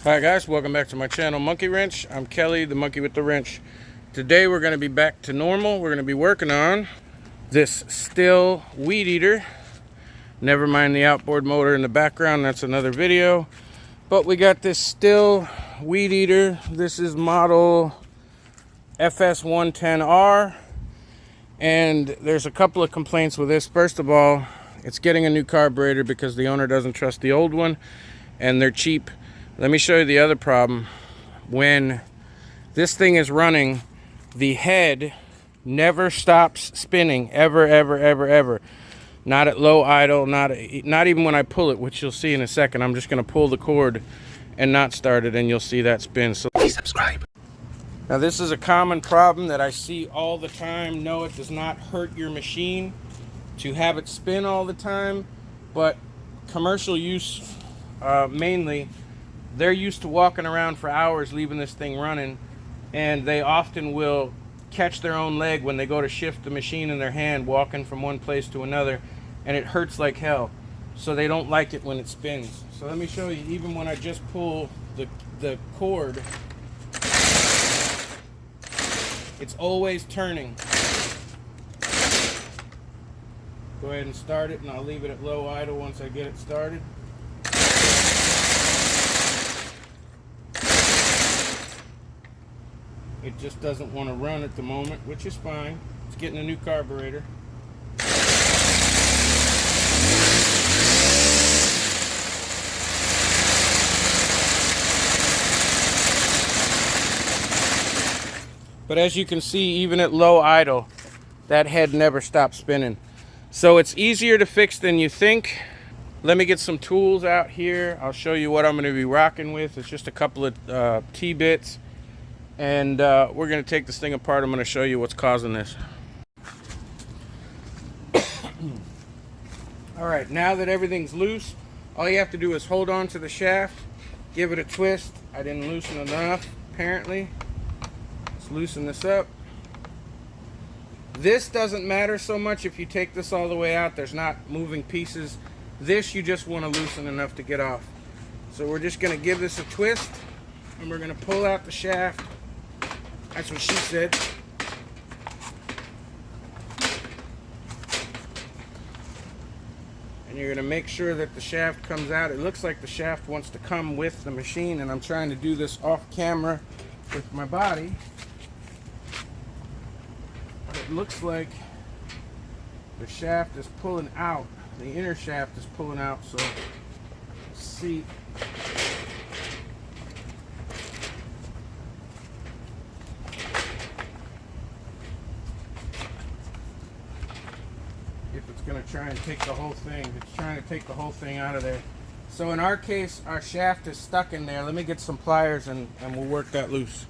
Hi guys, welcome back to my channel, Monkey Wrench. I'm Kelly, the monkey with the wrench. Today we're going to be back to normal. We're going to be working on this Stihl weed eater. Never mind the outboard motor in the background, that's another video. But we got this Stihl weed eater. This is model FS110R. And there's a couple of complaints with this. First of all, it's getting a new carburetor because the owner doesn't trust the old one, and they're cheap. Let me show you the other problem. When this thing is running, the head never stops spinning, ever. Not at low idle, not even when I pull it, which you'll see in a second. I'm just gonna pull the cord and not start it, and you'll see that spin. So please subscribe. Now this is a common problem that I see all the time. No, it does not hurt your machine to have it spin all the time, but commercial use mainly, they're used to walking around for hours leaving this thing running, and they often will catch their own leg when they go to shift the machine in their hand, walking from one place to another, and it hurts like hell. So they don't like it when it spins. So let me show you, even when I just pull the cord, it's always turning. Go ahead and start it, and I'll leave it at low idle once I get it started. It just doesn't want to run at the moment, which is fine. It's getting a new carburetor. But as you can see, even at low idle, that head never stops spinning. So it's easier to fix than you think. Let me get some tools out here. I'll show you what I'm going to be rocking with. It's just a couple of T-bits. And we're going to take this thing apart. I'm going to show you what's causing this. Alright, now that everything's loose, all you have to do is hold on to the shaft, give it a twist. I didn't loosen enough, apparently. Let's loosen this up. This doesn't matter so much if you take this all the way out. There's not moving pieces. This you just want to loosen enough to get off. So we're just going to give this a twist, and we're going to pull out the shaft. That's what she said. And you're going to make sure that the shaft comes out. It looks like the shaft wants to come with the machine, and I'm trying to do this off camera with my body. It looks like the shaft is pulling out. The inner shaft is pulling out, so let's see. If it's going to try and take the whole thing. It's trying to take the whole thing out of there. So in our case, our shaft is stuck in there. Let me get some pliers and we'll work that loose.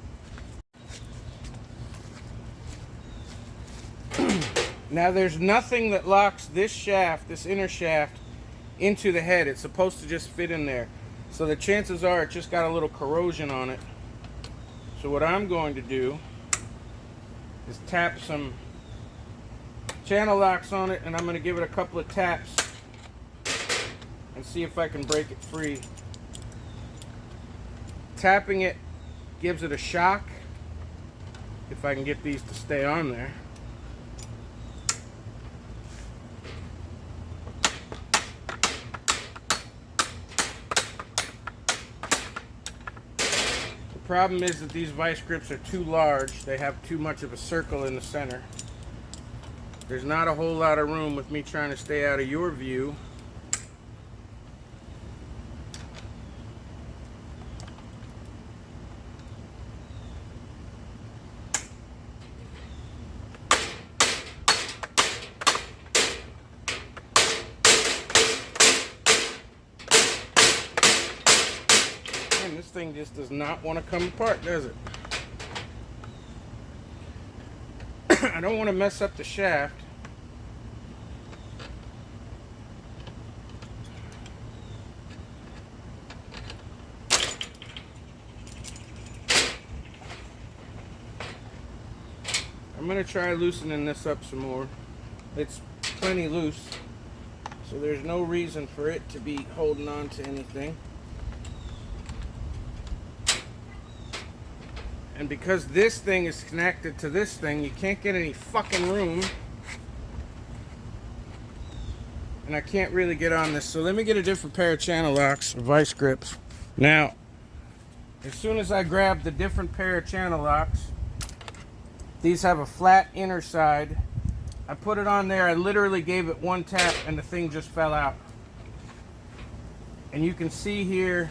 Now there's nothing that locks this shaft, this inner shaft, into the head. It's supposed to just fit in there. So the chances are it just got a little corrosion on it. So what I'm going to do is tap some channel locks on it, and I'm going to give it a couple of taps and see if I can break it free. Tapping it gives it a shock, if I can get these to stay on there. The problem is that these vice grips are too large. They have too much of a circle in the center. There's not a whole lot of room with me trying to stay out of your view. And this thing just does not want to come apart, does it? I don't want to mess up the shaft. I'm going to try loosening this up some more. It's plenty loose, so there's no reason for it to be holding on to anything. And because this thing is connected to this thing, you can't get any fucking room. And I can't really get on this. So let me get a different pair of channel locks or vice grips. Now, as soon as I grab the different pair of channel locks, these have a flat inner side. I put it on there, I literally gave it one tap and the thing just fell out. And you can see here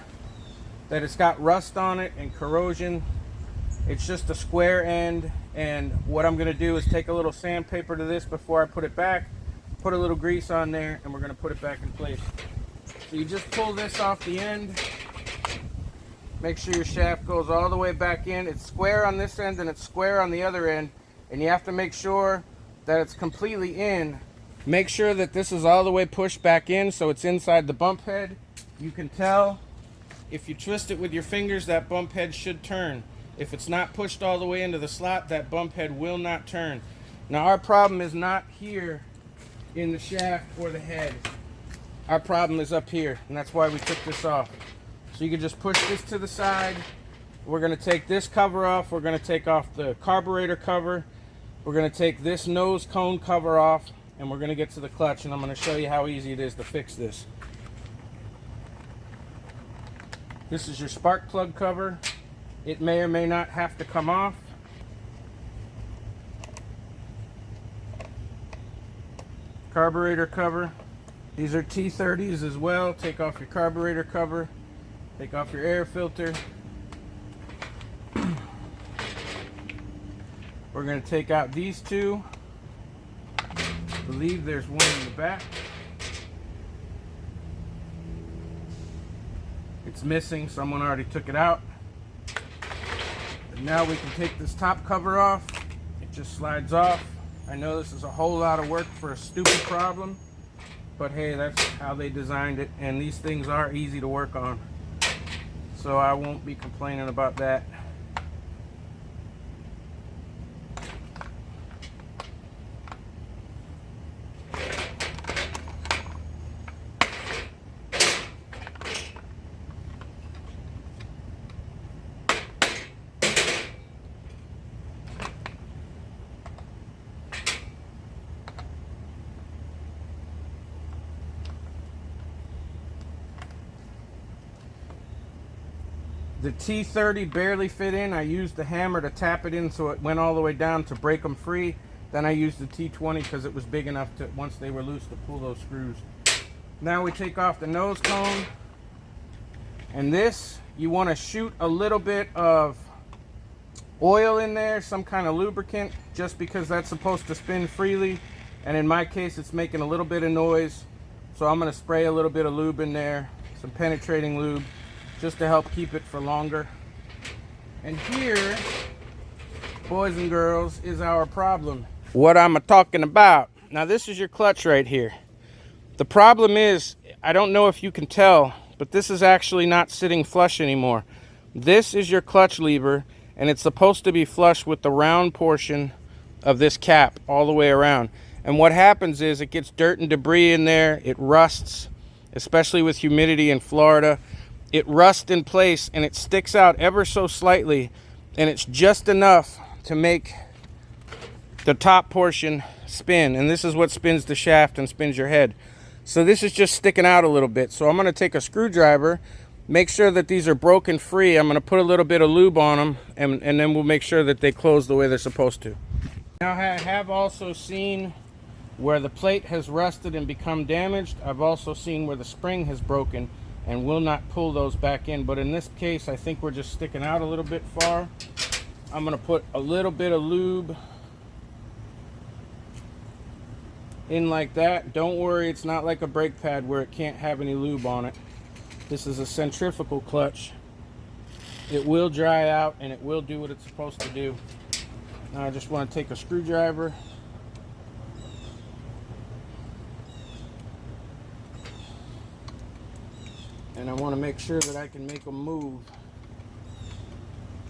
that it's got rust on it and corrosion. It's just a square end, and what I'm going to do is take a little sandpaper to this before I put it back, put a little grease on there, and we're going to put it back in place. So you just pull this off the end, make sure your shaft goes all the way back in. It's square on this end and it's square on the other end, and you have to make sure that it's completely in. Make sure that this is all the way pushed back in so it's inside the bump head. You can tell if you twist it with your fingers, that bump head should turn. If it's not pushed all the way into the slot, that bump head will not turn. Now our problem is not here in the shaft or the head. Our problem is up here, and that's why we took this off. So you can just push this to the side. We're going to take this cover off. We're going to take off the carburetor cover. We're going to take this nose cone cover off, and we're going to get to the clutch, and I'm going to show you how easy it is to fix this. This is your spark plug cover. It may or may not have to come off. Carburetor cover. These are T30s as well. Take off your carburetor cover. Take off your air filter. We're going to take out these two. I believe there's one in the back. It's missing, someone already took it out. And now we can take this top cover off. It just slides off. I know this is a whole lot of work for a stupid problem, but hey, that's how they designed it, and these things are easy to work on. So I won't be complaining about that. The T30 barely fit in. I used the hammer to tap it in so it went all the way down to break them free. Then I used the T20 because it was big enough to, once they were loose, to pull those screws. Now we take off the nose cone. And this, you want to shoot a little bit of oil in there, some kind of lubricant, just because that's supposed to spin freely. And in my case, it's making a little bit of noise. So I'm going to spray a little bit of lube in there, some penetrating lube, just to help keep it for longer. And here, boys and girls, is our problem. What I'm talking about. Now this is your clutch right here. The problem is, I don't know if you can tell, but this is actually not sitting flush anymore. This is your clutch lever, and it's supposed to be flush with the round portion of this cap all the way around. And what happens is it gets dirt and debris in there, it rusts, especially with humidity in Florida. It rusts in place and it sticks out ever so slightly, and it's just enough to make the top portion spin, and this is what spins the shaft and spins your head. So this is just sticking out a little bit. So I'm going to take a screwdriver, make sure that these are broken free. I'm going to put a little bit of lube on them, and then we'll make sure that they close the way they're supposed to. Now I have also seen where the plate has rusted and become damaged. I've also seen where the spring has broken and will not pull those back in, but in this case I think we're just sticking out a little bit far. I'm going to put a little bit of lube in like that. Don't worry, it's not like a brake pad where it can't have any lube on it. This is a centrifugal clutch. It will dry out and it will do what it's supposed to do. Now I just want to take a screwdriver and I want to make sure that I can make them move,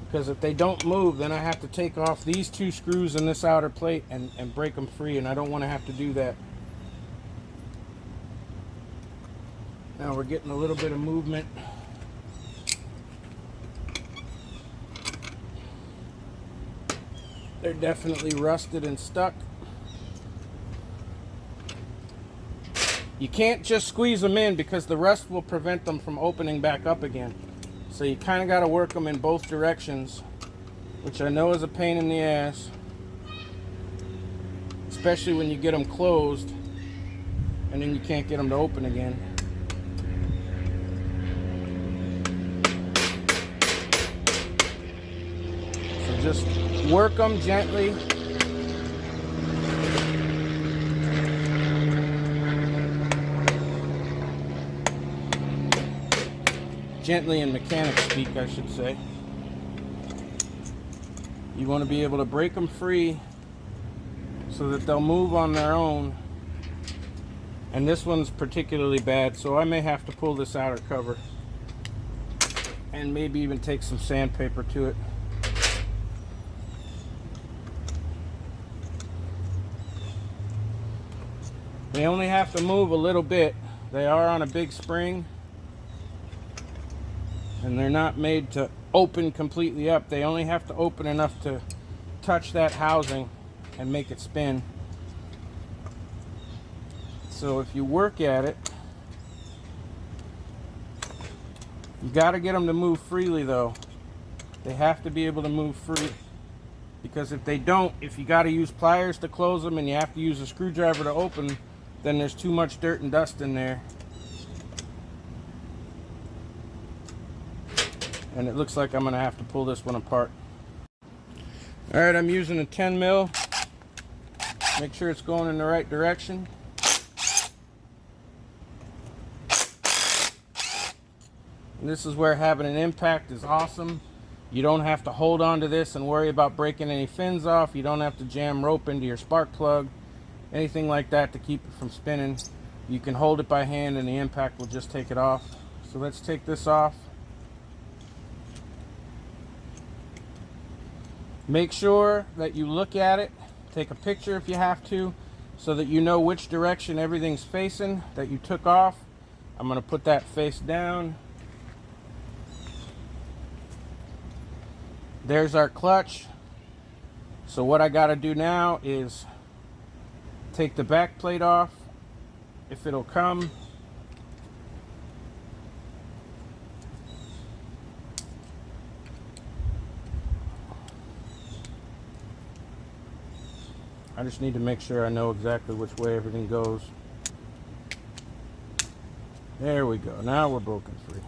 because if they don't move, then I have to take off these two screws in this outer plate and break them free, and I don't want to have to do that. Now we're getting a little bit of movement. They're definitely rusted and stuck. You can't just squeeze them in because the rust will prevent them from opening back up again. So you kind of got to work them in both directions, which I know is a pain in the ass, especially when you get them closed and then you can't get them to open again. So just work them gently. Gently in mechanic speak, I should say. You want to be able to break them free so that they'll move on their own. And this one's particularly bad, so I may have to pull this outer cover and maybe even take some sandpaper to it. They only have to move a little bit. They are on a big spring, and they're not made to open completely up. They only have to open enough to touch that housing and make it spin. So if you work at it, you got to get them to move freely though. They have to be able to move free, because if they don't, if you got to use pliers to close them and you have to use a screwdriver to open, then there's too much dirt and dust in there. And it looks like I'm going to have to pull this one apart. Alright, I'm using a 10 mil. Make sure it's going in the right direction. And this is where having an impact is awesome. You don't have to hold on to this and worry about breaking any fins off. You don't have to jam rope into your spark plug, anything like that to keep it from spinning. You can hold it by hand and the impact will just take it off. So let's take this off. Make sure that you look at it, take a picture if you have to, so that you know which direction everything's facing that you took off. I'm going to put that face down. There's our clutch. So what I got to do now is take the back plate off, if it'll come. I just need to make sure I know exactly which way everything goes. There we go. Now we're broken free.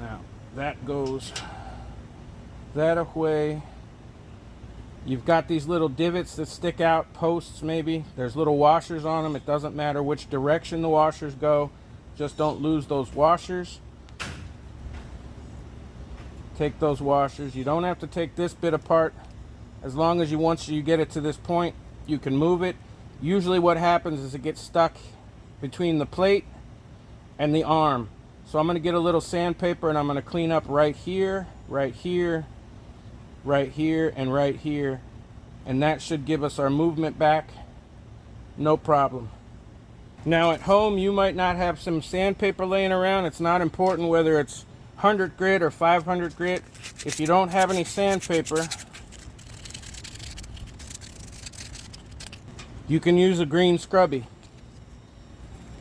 Now that goes that way. You've got these little divots that stick out, posts maybe. There's little washers on them. It doesn't matter which direction the washers go. Just don't lose those washers. Take those washers. You don't have to take this bit apart. As long as once you get it to this point, you can move it. Usually what happens is it gets stuck between the plate and the arm. So I'm going to get a little sandpaper and I'm going to clean up right here, right here, right here, and right here. And that should give us our movement back. No problem. Now at home, you might not have some sandpaper laying around. It's not important whether it's 100 grit or 500 grit. If you don't have any sandpaper, you can use a green scrubby.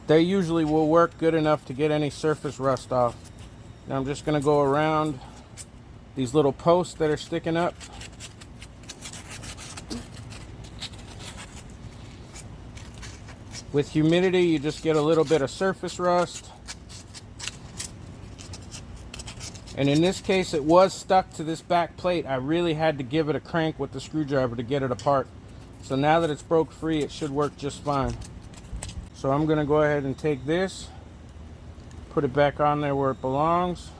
They usually will work good enough to get any surface rust off. Now I'm just going to go around these little posts that are sticking up. With humidity, you just get a little bit of surface rust. And in this case, it was stuck to this back plate. I really had to give it a crank with the screwdriver to get it apart. So now that it's broke free, it should work just fine. So I'm going to go ahead and take this, put it back on there where it belongs.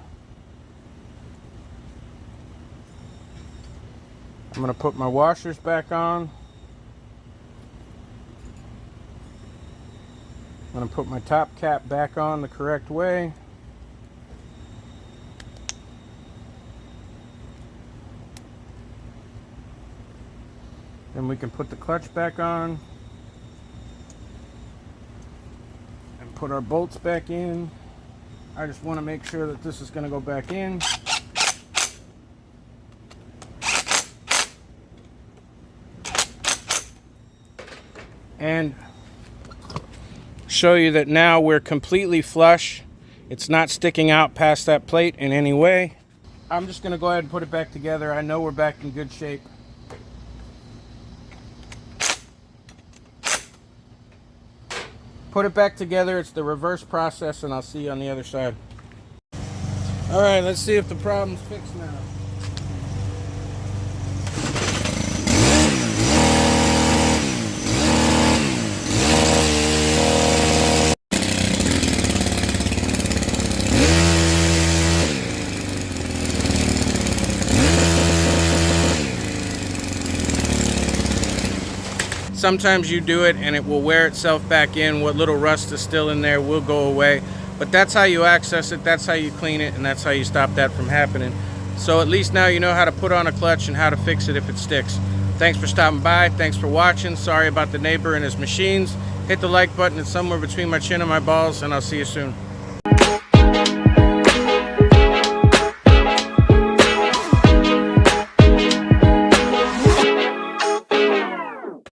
I'm going to put my washers back on. I'm going to put my top cap back on the correct way. Then we can put the clutch back on and put our bolts back in. I just want to make sure that this is going to go back in. and show you that now we're completely flush. It's not sticking out past that plate in any way. I'm just going to go ahead and put it back together. I know we're back in good shape. Put it back together. It's the reverse process, and I'll see you on the other side. All right, let's see if the problem's fixed now. Sometimes you do it and it will wear itself back in. What little rust is still in there will go away. But that's how you access it, that's how you clean it, and that's how you stop that from happening. So at least now you know how to put on a clutch and how to fix it if it sticks. Thanks for stopping by. Thanks for watching. Sorry about the neighbor and his machines. Hit the like button. It's somewhere between my chin and my balls, and I'll see you soon.